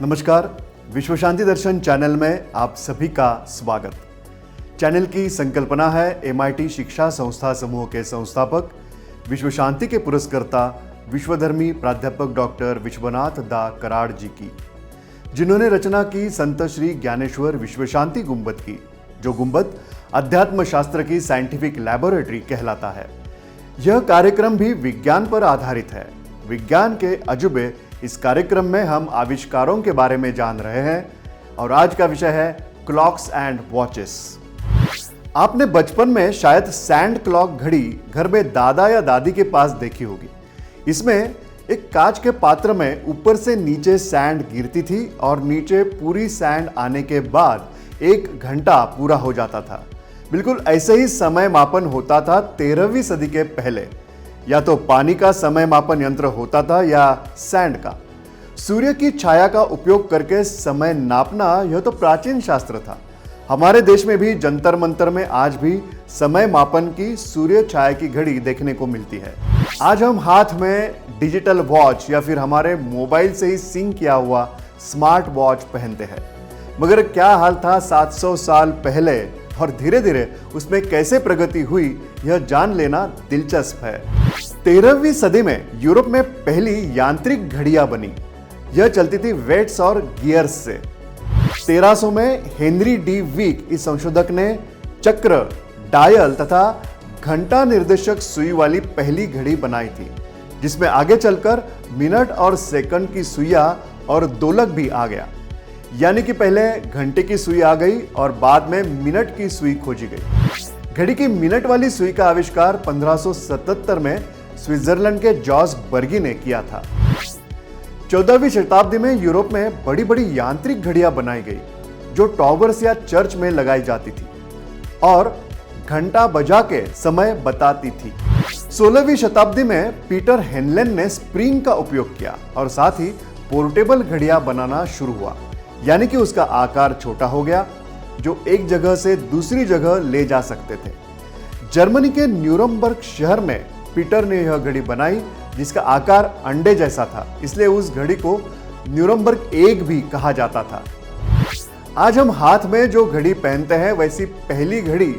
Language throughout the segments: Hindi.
नमस्कार, विश्व शांति दर्शन चैनल में आप सभी का स्वागत। चैनल की संकल्पना है MIT शिक्षा संस्था समूह के संस्थापक, विश्व शांति के पुरस्कर्ता, विश्वधर्मी प्राध्यापक डॉक्टर विश्वनाथ दा कराड़ जी की, जिन्होंने रचना की संत श्री ज्ञानेश्वर विश्व शांति गुंबद की, जो गुंबद अध्यात्म शास्त्र की साइंटिफिक लैबोरेटरी कहलाता है। यह कार्यक्रम भी विज्ञान पर आधारित है। विज्ञान के अजूबे इस कार्यक्रम में हम आविष्कारों के बारे में जान रहे हैं और आज का विषय है क्लॉक्स एंड वॉचेस। आपने बचपन में शायद सैंड क्लॉक घड़ी घर में दादा या दादी के पास देखी होगी। इसमें एक कांच के पात्र में ऊपर से नीचे सैंड गिरती थी और नीचे पूरी सैंड आने के बाद 1 घंटा पूरा हो जाता था। बिल्कुल ऐसे ही समय मापन होता था 13वीं सदी के पहले। या तो पानी का समय मापन यंत्र होता था या सैंड का। सूर्य की छाया का उपयोग करके समय नापना यह तो प्राचीन शास्त्र था। हमारे देश में भी जंतर मंतर में आज भी समय मापन की सूर्य छाया की घड़ी देखने को मिलती है। आज हम हाथ में डिजिटल वॉच या फिर हमारे मोबाइल से ही सिंक किया हुआ स्मार्ट वॉच पहनते हैं, मगर क्या हाल था 700 साल पहले और धीरे धीरे उसमें कैसे प्रगति हुई यह जान लेना दिलचस्प है। 13वीं सदी में यूरोप में पहली यांत्रिक घड़ियां बनी। यह चलती थी वेट्स और गियर्स से। 1300 में हेनरी डी वीक इस संशोधक ने चक्र, डायल तथा घंटा निर्देशक सुई वाली पहली घड़ी बनाई थी, जिसमें आगे चलकर मिनट और सेकंड की सुइयां और दोलक भी आ गया। यानी कि पहले घंटे की सुई आ गई और बाद में मिनट की सुई खोजी गई। घड़ी की मिनट वाली सुई का आविष्कार 1577 में स्विट्जरलैंड के जॉर्ज बर्गी ने किया था। 14वीं शताब्दी में यूरोप में बड़ी बड़ी यांत्रिक घड़ियां बनाई गई, जो टॉवर्स या चर्च में लगाई जाती थी और घंटा बजा के समय बताती थी। 16वीं शताब्दी में पीटर हेनलेन ने स्प्रिंग का उपयोग किया और साथ ही पोर्टेबल घड़ियां बनाना शुरू हुआ। यानी कि उसका आकार छोटा हो गया, जो एक जगह से दूसरी जगह ले जा सकते थे। जर्मनी के न्यूरमबर्ग शहर में पीटर ने यह घड़ी बनाई, जिसका आकार अंडे जैसा था, इसलिए उस घड़ी को न्यूरमबर्ग एग भी कहा जाता था। आज हम हाथ में जो घड़ी पहनते हैं, वैसी पहली घड़ी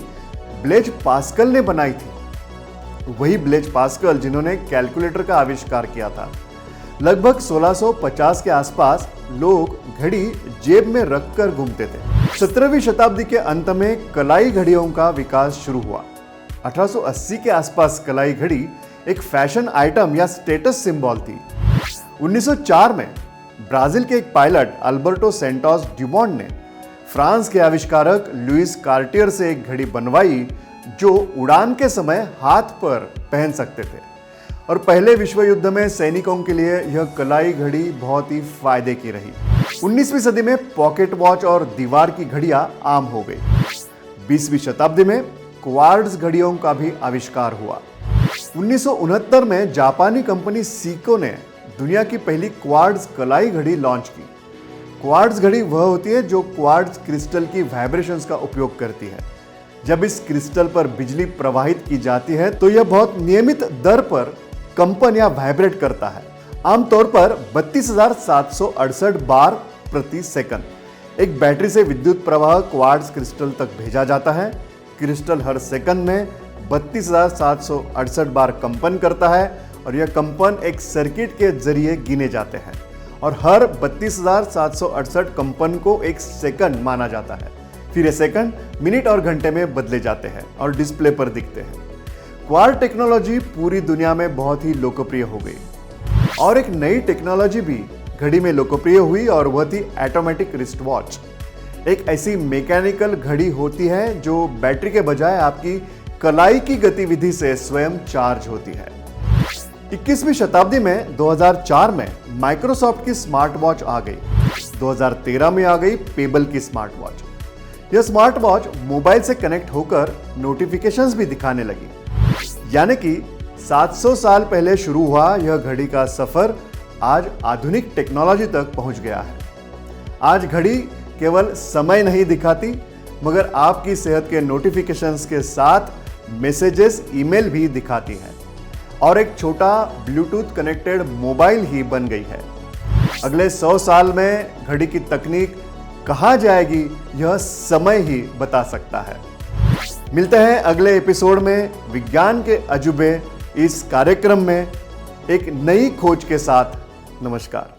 ब्लेज पास्कल ने बनाई थी। वही ब्लेज पास्कल जिन्होंने कैलकुलेटर का आविष्कार किया था। लगभग 1650 के आसपास लोग घड़ी जेब में रखकर घूमते थे। 17वीं शताब्दी के अंत में कलाई घड़ियों का विकास शुरू हुआ। 1880 के आसपास कलाई घड़ी एक फैशन आइटम या स्टेटस सिंबल थी। 1904 में ब्राजील के एक पायलट अल्बर्टो सेंटोस ड्यूमोंट ने फ्रांस के आविष्कारक लुइस कार्टियर से एक घड़ी बनवाई, जो उड़ान के समय हाथ पर पहन सकते थे। और पहले विश्व युद्ध में सैनिकों के लिए यह कलाई घड़ी बहुत ही फायदे की रही। 19वीं सदी में पॉकेट वॉच और दीवार की घड़ियां आम हो गई। 20वीं शताब्दी में क्वार्ट्ज घड़ियों का भी आविष्कार हुआ। 1969 में जापानी कंपनी सीको ने दुनिया की पहली क्वार्ट्ज कलाई घड़ी लॉन्च की। क्वार्ट्ज घड़ी वह होती है जो क्वार्ट्ज क्रिस्टल की वाइब्रेशंस का उपयोग करती है। जब इस क्रिस्टल पर बिजली प्रवाहित की जाती है तो यह बहुत नियमित दर पर कंपन या वाइब्रेट करता है, आमतौर पर 32,768 बार प्रति सेकंड। एक बैटरी से विद्युत प्रवाह क्वार्ट्ज क्रिस्टल तक भेजा जाता है। क्रिस्टल हर सेकंड में 32,768 बार कंपन करता है और यह कंपन एक सर्किट के जरिए गिने जाते हैं और हर 32,768 कंपन को एक सेकंड माना जाता है। फिर ये सेकंड मिनट और घंटे में बदले जाते हैं और डिस्प्ले पर दिखते हैं। क्वार्ट्ज टेक्नोलॉजी पूरी दुनिया में बहुत ही लोकप्रिय हो गई और एक नई टेक्नोलॉजी भी घड़ी में लोकप्रिय हुई और वह थी ऑटोमेटिक रिस्ट वॉच। एक ऐसी मैकेनिकल घड़ी होती है जो बैटरी के बजाय आपकी कलाई की गतिविधि से स्वयं चार्ज होती है। 21वीं शताब्दी में 2004 में माइक्रोसॉफ्ट की स्मार्ट वॉच आ गई। 2013 में आ गई पेबल की स्मार्ट वॉच। यह स्मार्ट वॉच मोबाइल से कनेक्ट होकर नोटिफिकेशंस भी दिखाने लगी। यानी कि 700 साल पहले शुरू हुआ यह घड़ी का सफर आज आधुनिक टेक्नोलॉजी तक पहुंच गया है। आज घड़ी केवल समय नहीं दिखाती, मगर आपकी सेहत के नोटिफिकेशंस के साथ मैसेजेस, ईमेल भी दिखाती है और एक छोटा ब्लूटूथ कनेक्टेड मोबाइल ही बन गई है। अगले 100 साल में घड़ी की तकनीक कहाँ जाएगी, यह समय ही बता सकता है। मिलते हैं अगले एपिसोड में विज्ञान के अजूबे इस कार्यक्रम में एक नई खोज के साथ। नमस्कार।